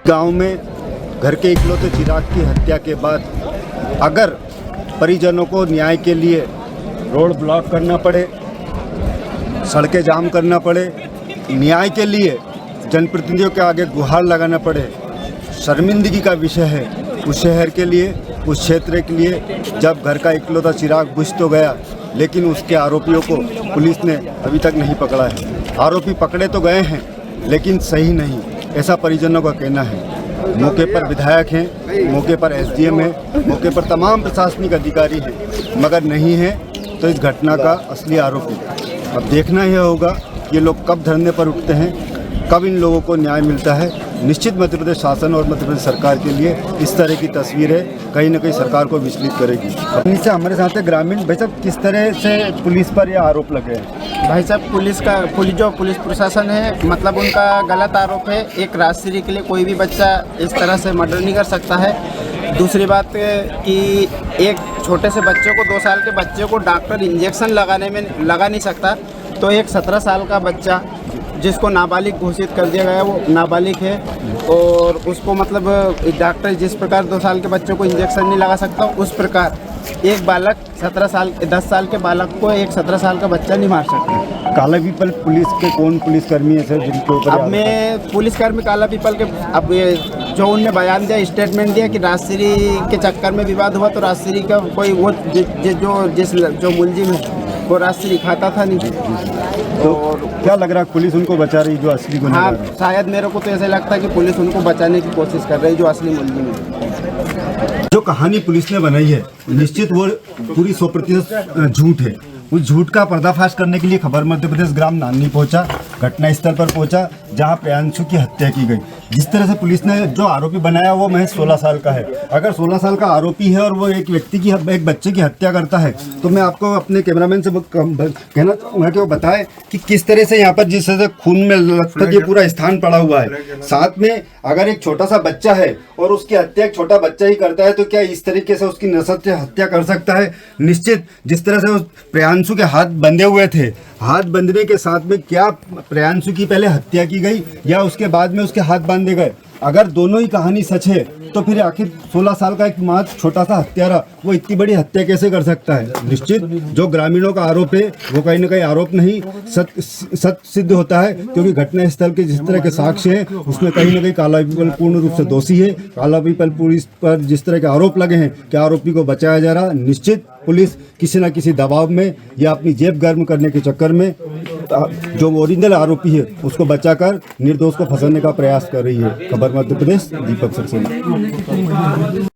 गांव में घर के इकलौते चिराग की हत्या के बाद अगर परिजनों को न्याय के लिए रोड ब्लॉक करना पड़े, सड़कें जाम करना पड़े, न्याय के लिए जनप्रतिनिधियों के आगे गुहार लगाना पड़े, शर्मिंदगी का विषय है उस शहर के लिए, उस क्षेत्र के लिए। जब घर का इकलौता चिराग बुझ तो गया, लेकिन उसके आरोपियों को पुलिस ने अभी तक नहीं पकड़ा है। आरोपी पकड़े तो गए हैं लेकिन सही नहीं, ऐसा परिजनों का कहना है। मौके पर विधायक हैं, मौके पर एसडीएम है, मौके पर तमाम प्रशासनिक अधिकारी हैं, मगर नहीं है तो इस घटना का असली आरोपी। अब देखना यह होगा ये लोग कब धरने पर उठते हैं, कब इन लोगों को न्याय मिलता है। निश्चित मध्य प्रदेश शासन और मध्य प्रदेश सरकार के लिए इस तरह की तस्वीरें कहीं ना कहीं सरकार को विचलित करेगी। अपनी से हमारे साथ है ग्रामीण भाई साहब, किस तरह से पुलिस पर यह आरोप लगे हैं? भाई साहब, पुलिस प्रशासन है, मतलब उनका गलत आरोप है। एक राजश्री के लिए कोई भी बच्चा इस तरह से मर्डर नहीं कर सकता है। दूसरी बात कि एक छोटे से बच्चे को, 2 साल के बच्चे को डॉक्टर इंजेक्शन लगा नहीं सकता, तो एक 17 साल का बच्चा जिसको नाबालिग घोषित कर दिया गया, वो नाबालिग है और उसको मतलब डॉक्टर जिस प्रकार 2 साल के बच्चों को इंजेक्शन नहीं लगा सकता, उस प्रकार एक बालक 10 साल के बालक को एक 17 साल का बच्चा नहीं मार सकता। काला पीपल पुलिस के कौन पुलिसकर्मी है सर जिनके ऊपर? अब मैं पुलिसकर्मी काला पीपल के, अब ये जो उनने बयान दिया, स्टेटमेंट दिया कि राजश्री के चक्कर में विवाद हुआ, तो राजश्री का कोई वो जो मुलजिम है वो राजश्री खाता था नहीं। तो क्या लग रहा है पुलिस उनको बचा रही जो असली गुनहगार है? हाँ, शायद मेरे को तो ऐसा लगता है कि पुलिस उनको बचाने की कोशिश कर रही है जो असली मुलजिम है। जो कहानी पुलिस ने बनाई है निश्चित वो पूरी 100% झूठ है। उस झूठ का पर्दाफाश करने के लिए खबर मध्य प्रदेश ग्राम नानी पहुंचा, घटना स्थल पर पहुंचा जहां प्रियांशु की हत्या की गई। जिस तरह से पुलिस ने जो आरोपी बनाया वो महज 16 साल का है। अगर 16 साल का आरोपी है और वो एक बच्चे की हत्या करता है तो मैं आपको अपने कैमरामैन से कहना चाहूँगा कि वो बताए कि किस तरह से यहाँ पर जिस तरह से खून में लथपथ ये पूरा स्थान पड़ा हुआ है। साथ में अगर एक छोटा सा बच्चा है और उसकी हत्या एक छोटा बच्चा ही करता है तो क्या इस तरीके से उसकी नसब से हत्या कर सकता है? निश्चित जिस तरह से उस प्रियांशु के हाथ बंधे हुए थे, हाथ बंधने के साथ में क्या प्रियांशु की पहले हत्या की गई या उसके बाद में उसके हाथ बांधे गए? अगर दोनों ही कहानी सच है तो फिर आखिर 16 साल का एक मात्र छोटा सा हत्यारा वो इतनी बड़ी हत्या कैसे कर सकता है? निश्चित जो ग्रामीणों का आरोप है वो कहीं ना कहीं आरोप नहीं सत्य सिद्ध होता है, क्योंकि घटना स्थल के जिस तरह के साक्ष्य हैं उसमें कहीं ना कहीं काला पीपल पूर्ण रूप से दोषी है। काला पीपल पुलिस पर जिस तरह के आरोप लगे हैं कि आरोपी को बचाया जा रहा, निश्चित पुलिस किसी न किसी दबाव में या अपनी जेब गर्म करने के चक्कर में जो ओरिजिनल आरोपी है उसको बचाकर निर्दोष को फंसाने का प्रयास कर रही है। खबर मध्य प्रदेश, दीपक सक्सेना।